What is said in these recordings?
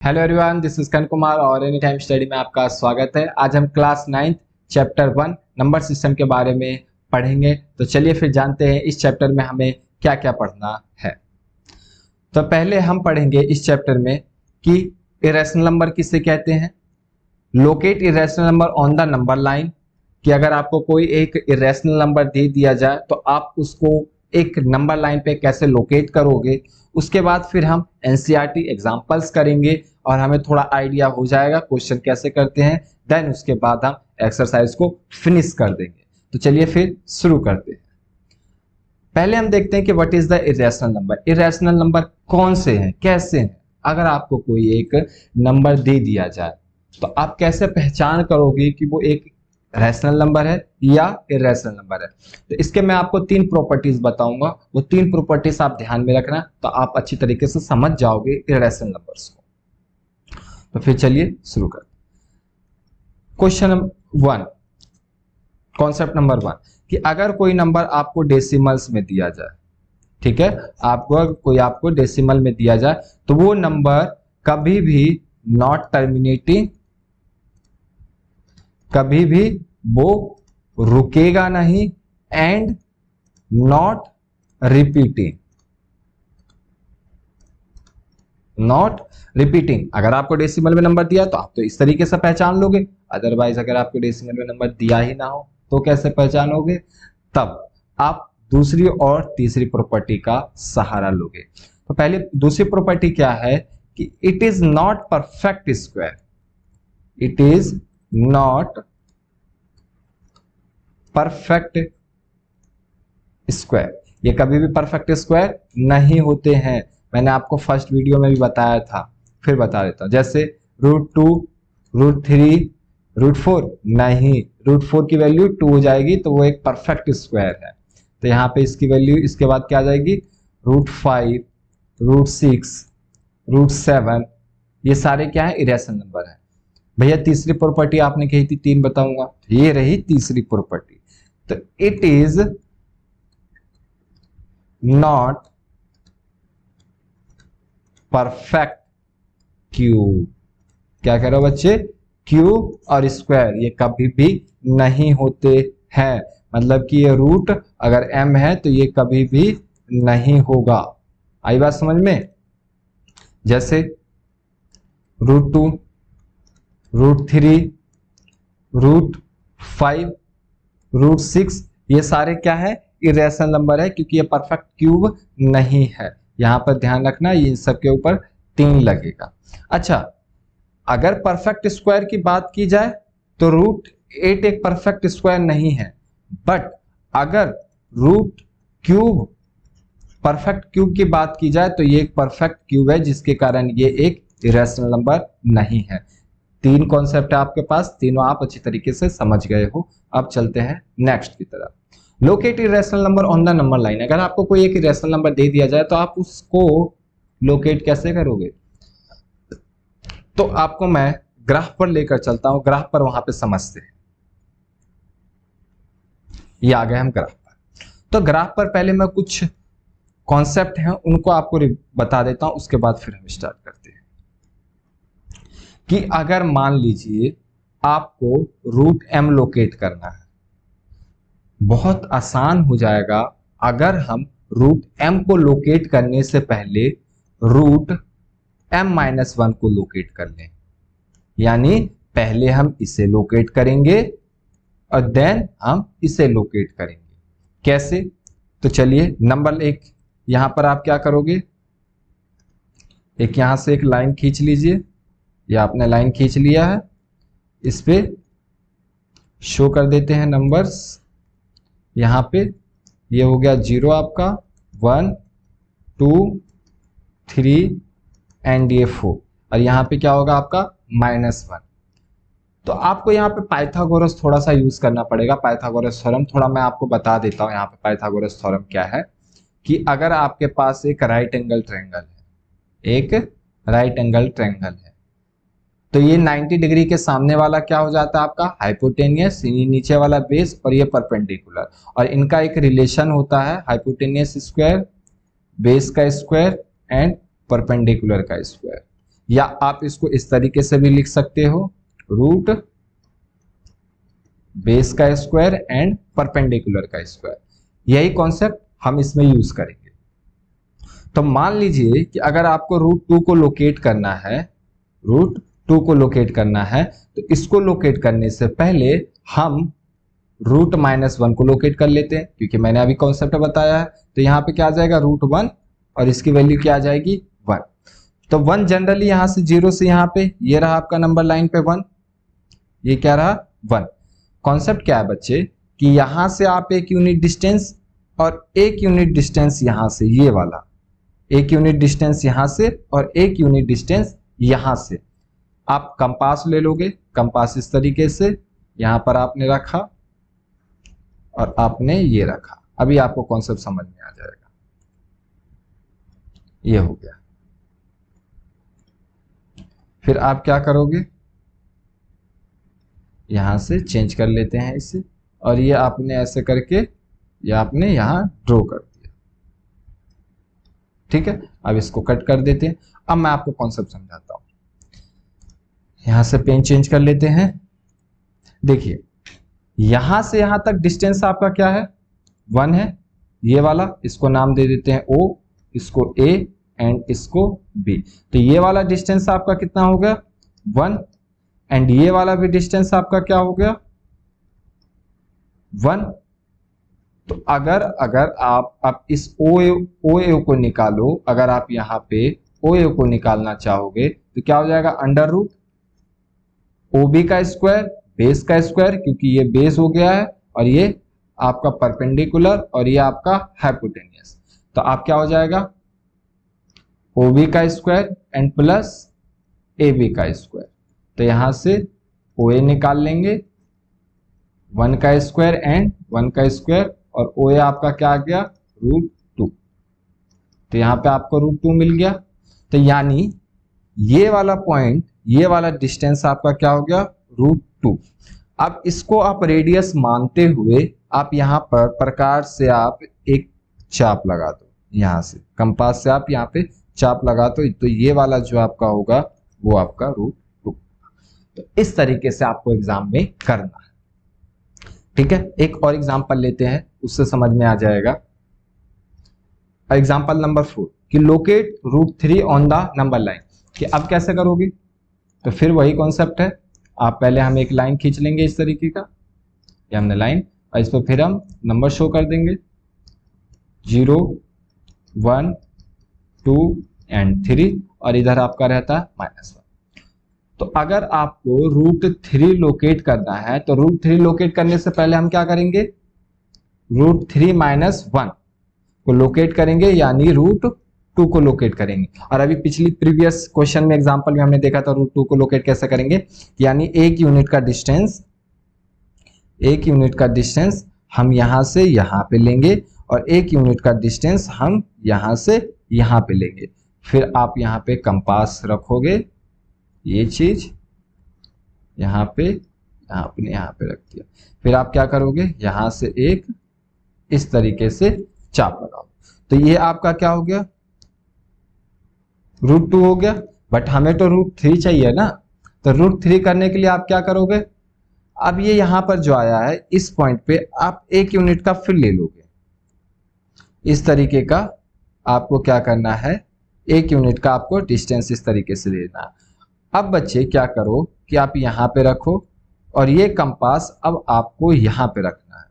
Hello everyone, this is Karan Kumar और any time study में आपका स्वागत है। आज हम क्लास 9 चैप्टर 1 नंबर सिस्टम के बारे में पढ़ेंगे। तो चलिए फिर जानते हैं इस चैप्टर में हमें क्या क्या पढ़ना है। तो पहले हम पढ़ेंगे इस चैप्टर में कि इरेशनल नंबर किसे कहते हैं, locate irrational number on the number line, कि अगर आपको कोई एक इरेशनल नंबर दे दिया जाए तो आप उसको एक नंबर लाइन पे कैसे लोकेट करोगे। उसके बाद फिर हम एनसीईआरटी एग्जांपल्स करेंगे और हमें थोड़ा आइडिया हो जाएगा क्वेश्चन कैसे करते हैं। देन उसके बाद हम एक्सरसाइज को फिनिश कर देंगे। तो चलिए फिर शुरू करते हैं। पहले हम देखते हैं कि what is the irrational number. Irrational number कौन से हैं, कैसे हैं। अगर आपको कोई एक नंबर दे दिया जाए तो आप कैसे पहचान करोगे कि वो एक रैशनल नंबर है या इरेशनल नंबर है। तो इसके मैं आपको 3 प्रॉपर्टीज बताऊंगा, वो 3 प्रॉपर्टीज आप ध्यान में रखना, तो आप अच्छी तरीके से समझ जाओगे इरेशनल नंबर्स को। तो फिर चलिए शुरू करते। क्वेश्चन 1, कॉन्सेप्ट नंबर 1, कि अगर कोई नंबर आपको डेसिमल्स में दिया जाए, ठीक है, आपको डेसिमल में दिया जाए तो वो नंबर कभी भी नॉट टर्मिनेटिंग, कभी भी वो रुकेगा नहीं, and not repeating, not repeating. अगर आपको डेसिमल में नंबर दिया तो आप तो इस तरीके से पहचान लोगे, अदरवाइज अगर आपको डेसिमल में नंबर दिया ही ना हो तो कैसे पहचानोगे, तब आप दूसरी और तीसरी प्रॉपर्टी का सहारा लोगे। तो पहले दूसरी प्रॉपर्टी क्या है कि it is not perfect square, it is not perfect square. ये कभी भी परफेक्ट स्क्वायर नहीं होते हैं, मैंने आपको फर्स्ट वीडियो में भी बताया था, फिर बता देता हूं। जैसे √2, √3, √4 नहीं, √4 की वैल्यू 2 हो जाएगी तो वो एक परफेक्ट स्क्वायर है। तो यहाँ पे इसकी वैल्यू इसके बाद क्या आ जाएगी, √5, √6, √7, ये सारे क्या है, इरेशनल नंबर है। भैया तीसरी प्रॉपर्टी आपने कही थी 3 बताऊंगा, ये रही तीसरी प्रॉपर्टी। तो it is not perfect cube. क्या कह रहे हो बच्चे, क्यूब और स्क्वायर ये कभी भी नहीं होते हैं, मतलब कि ये रूट अगर m है तो ये कभी भी नहीं होगा। आई बात समझ में। जैसे √2, √3, √5, √6 ये सारे क्या है, इरेशनल नंबर है, क्योंकि ये परफेक्ट क्यूब नहीं है। यहां पर ध्यान रखना, ये इन सब के ऊपर 3 लगेगा। अच्छा, अगर परफेक्ट स्क्वायर की बात की जाए तो √8 एक परफेक्ट स्क्वायर नहीं है, बट अगर √3 परफेक्ट क्यूब की बात की जाए तो ये एक परफेक्ट क्यूब है, जिसके कारण ये एक इरेशनल नंबर नहीं है। 3 कॉन्सेप्ट है आपके पास, तीनों आप अच्छी तरीके से समझ गए हो। अब चलते हैं नेक्स्ट की तरफ। Locate irrational number on the number line. अगर आपको कोई एक इरेशनल नंबर दे दिया जाए तो आप उसको लोकेट कैसे करोगे। तो आपको मैं ग्राफ पर लेकर चलता हूं, ग्राफ पर वहां पे समझते हैं। ये आ गए हम ग्राफ पर। तो ग्राफ पर पहले मैं कुछ कॉन्सेप्ट हैं उनको आपको बता देता हूं, उसके बाद फिर हम स्टार्ट करते हैं। कि अगर मान लीजिए आपको √m लोकेट करना है, बहुत आसान हो जाएगा अगर हम √m को लोकेट करने से पहले √m-1 को लोकेट कर लें। यानी पहले हम इसे लोकेट करेंगे और देन हम इसे लोकेट करेंगे। कैसे, तो चलिए नंबर 1, यहां पर आप क्या करोगे, एक यहां से एक लाइन खींच लीजिए, या आपने लाइन खींच लिया है, इस पे शो कर देते हैं नंबर्स। यहां पे ये हो गया 0 आपका, 1, 2, 3 एंड ये 4, और यहां पे क्या होगा आपका -1। तो आपको यहाँ पे पाइथागोरस थोड़ा सा यूज करना पड़ेगा। पाइथागोरस थ्योरम थोड़ा मैं आपको बता देता हूँ। यहाँ पे पाइथागोरस थ्योरम क्या है कि अगर आपके पास एक राइट एंगल ट्रायंगल है, एक राइट एंगल ट्रायंगल है, तो ये 90 डिग्री के सामने वाला क्या हो जाता है आपका हाइपोटेनियस, नीचे वाला बेस, और ये परपेंडिकुलर, और इनका एक रिलेशन होता है हाइपोटेनियस स्क्वायर, बेस का स्क्वायर एंड परपेंडिकुलर का स्क्वायर। या आप इसको इस तरीके से भी लिख सकते हो, रूट बेस का स्क्वायर एंड परपेंडिकुलर का स्क्वायर। यही कॉन्सेप्ट हम इसमें यूज करेंगे। तो मान लीजिए कि अगर आपको रूट 2 को लोकेट करना है, रूट 2 को लोकेट करना है, तो इसको लोकेट करने से पहले हम रूट -1 को लोकेट कर लेते हैं, क्योंकि मैंने अभी कॉन्सेप्ट बताया है। तो यहाँ पे क्या आ जाएगा, रूट 1 और इसकी वैल्यू क्या आ जाएगी, 1। तो 1 जनरली यहां से 0 से यहाँ पे, ये रहा आपका नंबर लाइन पे 1, ये क्या रहा 1। कॉन्सेप्ट क्या है बच्चे कि यहां से आप एक यूनिट डिस्टेंस और एक यूनिट डिस्टेंस यहां से, ये वाला एक यूनिट डिस्टेंस यहां से और एक यूनिट डिस्टेंस यहां से आप कंपास ले लोगे। कंपास इस तरीके से यहां पर आपने रखा और आपने ये रखा। अभी आपको कॉन्सेप्ट समझ में आ जाएगा। ये हो गया। फिर आप क्या करोगे, यहां से चेंज कर लेते हैं इसे, और ये आपने ऐसे करके ये आपने यहां ड्रॉ कर दिया। ठीक है, अब इसको कट कर देते हैं। अब मैं आपको कॉन्सेप्ट समझाता हूं। यहां से पेन चेंज कर लेते हैं। देखिए यहां से यहां तक डिस्टेंस आपका क्या है, 1 है, ये वाला, इसको नाम दे देते हैं O, इसको A एंड इसको B। तो ये वाला डिस्टेंस आपका कितना हो गया, 1, एंड ये वाला भी डिस्टेंस आपका क्या हो गया, 1। तो अगर आप अब इस OA को निकालो, अगर आप यहां पे OA को निकालना चाहोगे तो क्या हो जाएगा, अंडर रूट OB का स्क्वायर बेस का स्क्वायर, क्योंकि ये बेस हो गया है और ये आपका परपेंडिकुलर और ये आपका हाइपोटेनियस। तो आप क्या हो जाएगा, OB का स्क्वायर एंड प्लस AB का स्क्वायर। तो यहां से OA निकाल लेंगे, 1 का स्क्वायर एंड 1 का स्क्वायर, और OA आपका क्या आ गया, √2। तो यहां पे आपको √2 मिल गया। तो यानी ये वाला पॉइंट, ये वाला डिस्टेंस आपका क्या हो गया, √2। अब इसको आप रेडियस मानते हुए आप यहां पर प्रकार से आप एक चाप लगा दो, यहां से कंपास से आप यहां पे चाप लगा दो, तो ये वाला जो आपका होगा वो आपका √2। तो इस तरीके से आपको एग्जाम में करना है। ठीक है, एक और एग्जांपल लेते हैं, उससे समझ में आ जाएगा। एग्जांपल नंबर 4 कि locate √3 on the number line. कि अब कैसे करोगे, तो फिर वही कॉन्सेप्ट है। आप पहले हम एक लाइन खींच लेंगे इस तरीके का, ये हमने लाइन, और इस पर फिर हम नंबर शो कर देंगे 0, 1, 2 एंड 3, और इधर आपका रहता है -1। तो अगर आपको √3 लोकेट करना है तो √3 लोकेट करने से पहले हम क्या करेंगे, √3 - 1 को लोकेट करेंगे, यानी √2 को लोकेट करेंगे। और अभी पिछली प्रीवियस क्वेश्चन में एग्जांपल में हमने देखा था √2 को लोकेट कैसे करेंगे, यानी एक यूनिट का डिस्टेंस हम यहां से यहां पे लेंगे और एक यूनिट का डिस्टेंस हम यहां से यहां पे लेंगे। फिर आप यहां पे कंपास रखोगे, ये चीज यहां पे आपने यहां पे रख दिया। फिर आप क्या करोगे, यहां से एक इस तरीके से चाप लगाओ। तो ये आपका क्या हो गया, √2 हो गया। बट हमें तो √3 चाहिए ना, तो √3 करने के लिए आप क्या करोगे, अब ये यहां पर जो आया है इस पॉइंट पे आप एक यूनिट का फिर ले लोगे। इस तरीके का आपको क्या करना है, एक यूनिट का आपको डिस्टेंस इस तरीके से लेना है। अब बच्चे क्या करो कि आप यहां पे रखो और ये कंपास अब आपको यहां पे रखना है।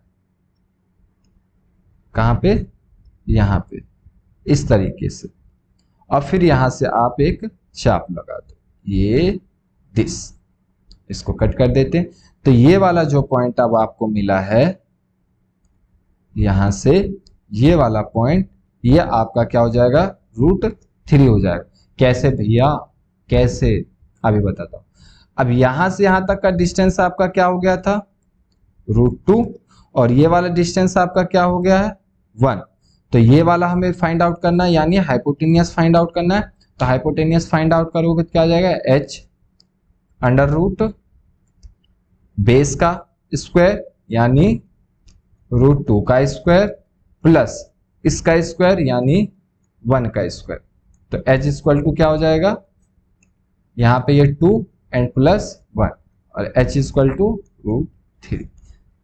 कहां पे, यहां पे, इस तरीके से, और फिर यहां से आप एक चाप लगा दो, ये दिस, इसको कट कर देते हैं। तो ये वाला जो पॉइंट अब आपको मिला है यहां से, ये वाला पॉइंट, ये आपका क्या हो जाएगा, √3 हो जाएगा। कैसे भैया, कैसे, अभी बताता हूं। अब यहां से यहां तक का डिस्टेंस आपका क्या हो गया था, √2, और ये वाला डिस्टेंस आपका क्या हो गया है, 1। तो ये वाला हमें फाइंड आउट करना है, यानी हाइपोटेनियस फाइंड आउट करना है। तो हाइपोटेनियस फाइंड आउट करोगे तो क्या आ जाएगा, h अंडर रूट बेस का स्क्वायर यानी √2 का स्क्वायर प्लस इसका स्क्वायर यानी 1 का स्क्वायर। तो h इक्वल टू क्या हो जाएगा, यहाँ पे ये 2 एंड प्लस 1 और h इक्वल टू √3।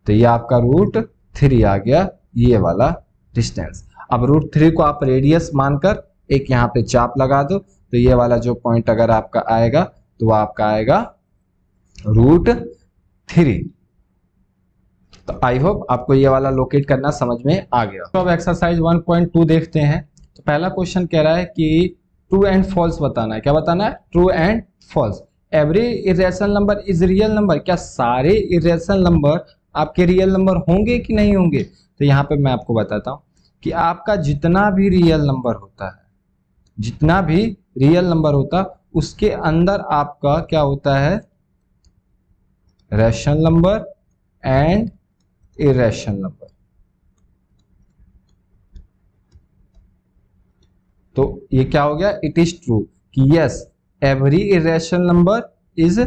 तो ये आपका √3 आ गया ये वाला डिस्टेंस। अब √3 को आप रेडियस मानकर एक यहाँ पे चाप लगा दो, तो ये वाला जो पॉइंट अगर आपका आएगा तो वो आपका आएगा √3। तो आई होप आपको ये वाला लोकेट करना समझ में आ गया। तो अब एक्सरसाइज 1.2 देखते हैं। तो पहला क्वेश्चन कह रहा है कि ट्रू एंड फॉल्स बताना है। क्या बताना है? True and false. Every irrational number is real number. क्या सारे इरेशनल नंबर आपके रियल नंबर होंगे कि नहीं होंगे? तो यहाँ पे मैं आपको बताता हूँ कि आपका जितना भी रियल नंबर होता है, जितना भी रियल नंबर होता उसके अंदर आपका क्या होता है? Rational number and irrational number. तो ये क्या हो गया? इट इज ट्रू कि yes every irrational number is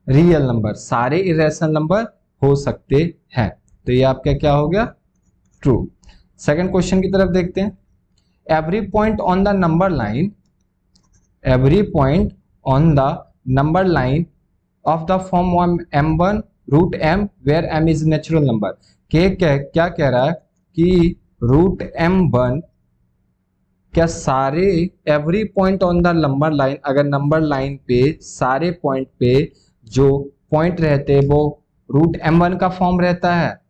real number. सारे इरेशनल नंबर हो सकते हैं। तो ये आपका क्या हो गया? ट्रू। सेकंड क्वेश्चन की तरफ देखते हैं। Every point on the number line, every point on the number line of the form m1 √m where m is natural number. क्या कह रहा है कि √m1 क्या सारे every point on the number line, अगर नंबर लाइन पे सारे पॉइंट पे जो पॉइंट रहते वो √m1 का फॉर्म रहता है?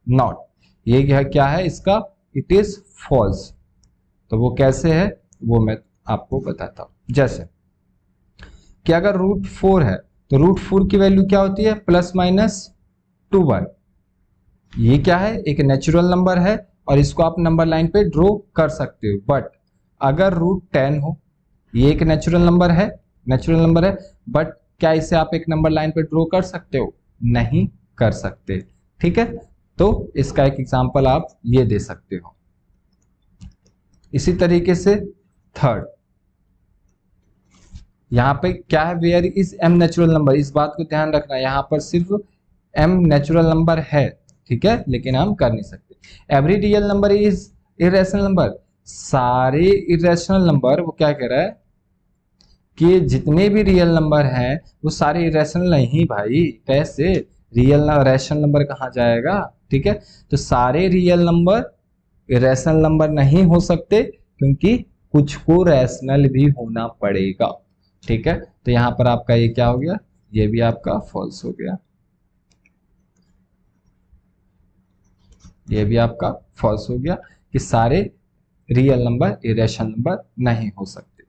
नॉट। ये क्या है इसका? It is false. तो वो कैसे है वो मैं आपको बताता हूं। जैसे कि अगर √4 है तो √4 की वैल्यू क्या होती है? ±2 ये क्या है? एक नेचुरल नंबर है और इसको आप नंबर लाइन पे ड्रॉ कर सकते हो। बट अगर √10 हो, ये एक नेचुरल नंबर है, बट क्या इसे आप एक नंबर लाइन पे ड्रॉ कर सकते हो? नहीं कर सकते। ठीक है, तो इसका एक एग्जांपल आप ये दे सकते हो। इसी तरीके से थर्ड, यहां पे क्या है? Where is m natural number. इस बात को ध्यान रखना, यहां पर सिर्फ m नेचुरल नंबर है, ठीक है, लेकिन हम कर नहीं सकते। Every real number is irrational number. सारे इरेशनल नंबर, वो क्या कह रहा है कि जितने भी रियल नंबर हैं वो सारे इरेशनल नहीं भाई। कैसे? रियल रैशनल नंबर कहाँ जाएगा? ठीक है, तो सारे रियल नंबर इरेशनल नंबर नहीं हो सकते क्योंकि कुछ को रैशनल भी होना पड़ेगा। ठीक है, तो यहां पर आपका ये क्या हो गया? ये भी आपका फॉल्स हो गया, ये भी आपका फॉल्स हो गया कि सारे रियल नंबर इरेशनल नंबर नहीं हो सकते।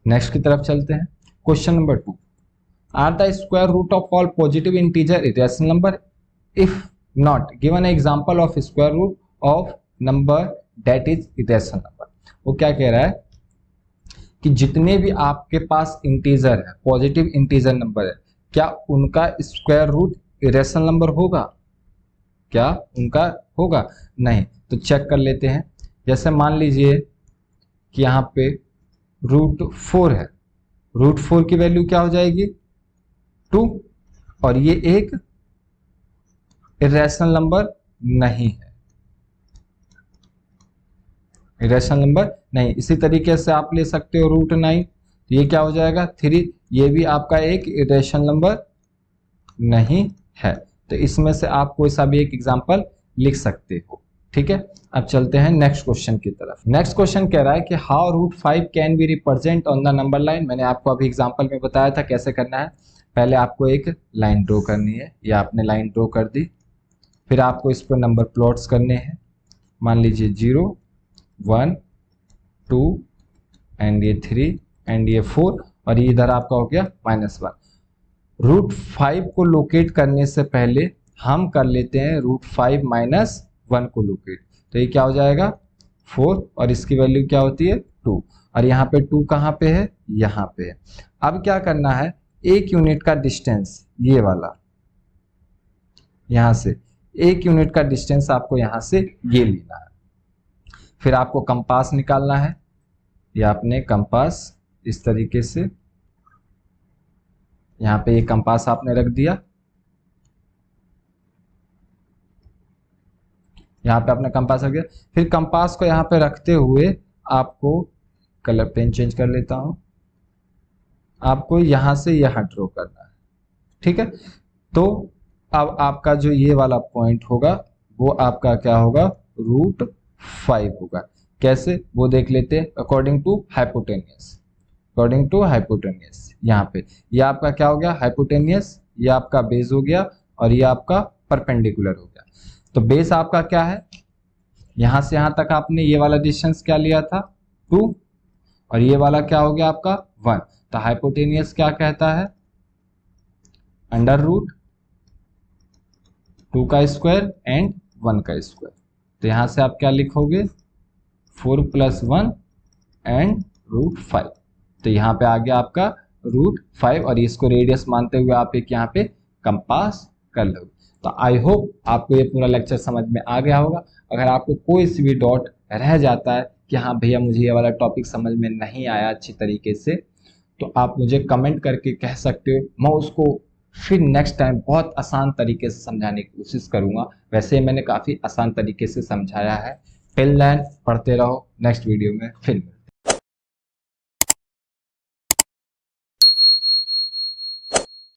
नेक्स्ट की तरफ चलते हैं। Question number 2, are the square root of all positive integer irrational number? If not given example of square root of number that is irrational number. वो क्या कह रहा है कि जितने भी आपके पास इंटीजर है, पॉजिटिव इंटीजर नंबर है, क्या उनका स्क्वायर रूट इरेशनल नंबर होगा? क्या उनका होगा? नहीं। तो चेक कर लेते हैं। जैसे मान लीजिए कि यहाँ पे √4 है, √4 की वैल्यू क्या हो जाएगी? 2, और ये एक इरेशनल नंबर नहीं है, इरेशनल नंबर नहीं। इसी तरीके से आप ले सकते हो √9, तो ये क्या हो जाएगा? 3, ये भी आपका एक इरेशनल नंबर नहीं है। तो इसमें से आप कोई सा भी एक एग्जांपल लिख सकते हो। ठीक है, अब चलते हैं नेक्स्ट क्वेश्चन की तरफ। नेक्स्ट क्वेश्चन कह रहा है कि how √5 can be represent on the number line. मैंने आपको अभी एग्जांपल में बताया था कैसे करना है। पहले आपको एक लाइन ड्रॉ करनी है, या आपने लाइन ड्रॉ कर दी, फिर आपको इस पर नंबर प्लॉट्स करने हैं। मान लीजिए 0, 1, 2 एंड ये 3 एंड ये 4, और ये इधर आपका हो गया -1। √5 को लोकेट करने से पहले हम कर लेते हैं √5 - 1 को लोकेट। तो ये क्या हो जाएगा? 4, और इसकी वैल्यू क्या होती है? 2, और यहाँ पे 2 कहाँ पे है? यहाँ पे है। अब क्या करना है? 1 यूनिट का डिस्टेंस, ये वाला, यहाँ से 1 यूनिट का डिस्टेंस आपको यहाँ से ये लेना है। फिर आपको कंपास निकालना है, या आपने कंपास इस तरीके से, यहाँ पे ये कंपास आपने रख दिया, यहाँ पे आपने कंपास रख दिया। फिर कंपास को यहाँ पे रखते हुए आपको, कलर पेन चेंज कर लेता हूं, आपको यहाँ से यहाँ ड्रॉ करना है, ठीक है। तो अब आपका जो ये वाला पॉइंट होगा वो आपका क्या होगा, √5 होगा। कैसे वो देख लेते हैं, according to hypotenuse. According to hypotenuse यहाँ पे ये आपका क्या हो गया, हाइपोटेनियस, ये आपका बेस हो गया और ये आपका परपेंडिकुलर हो गया। तो बेस आपका क्या है, यहां से यहां तक आपने ये वाला डिस्टेंस क्या लिया था 2, और ये वाला क्या हो गया आपका 1। तो हाइपोटेनियस क्या कहता है, √2 का स्क्वायर एंड 1 का स्क्वायर। तो यहां से आप क्या लिखोगे, 4 + 1 एंड √5। तो यहाँ पे आ गया आपका √5 और इसको रेडियस मानते हुए आप एक यहाँ पे कंपास कर लो। तो आई होप आपको ये पूरा लेक्चर समझ में आ गया होगा। अगर आपको कोई सी भी डॉट रह जाता है कि हाँ भैया मुझे ये वाला टॉपिक समझ में नहीं आया अच्छी तरीके से, तो आप मुझे कमेंट करके कह सकते हो, मैं उसको फिर नेक्स्ट टाइम बहुत आसान तरीके से समझाने की कोशिश करूंगा। वैसे मैंने काफ़ी आसान तरीके से समझाया है। टिल देन पढ़ते रहो, नेक्स्ट वीडियो में फिर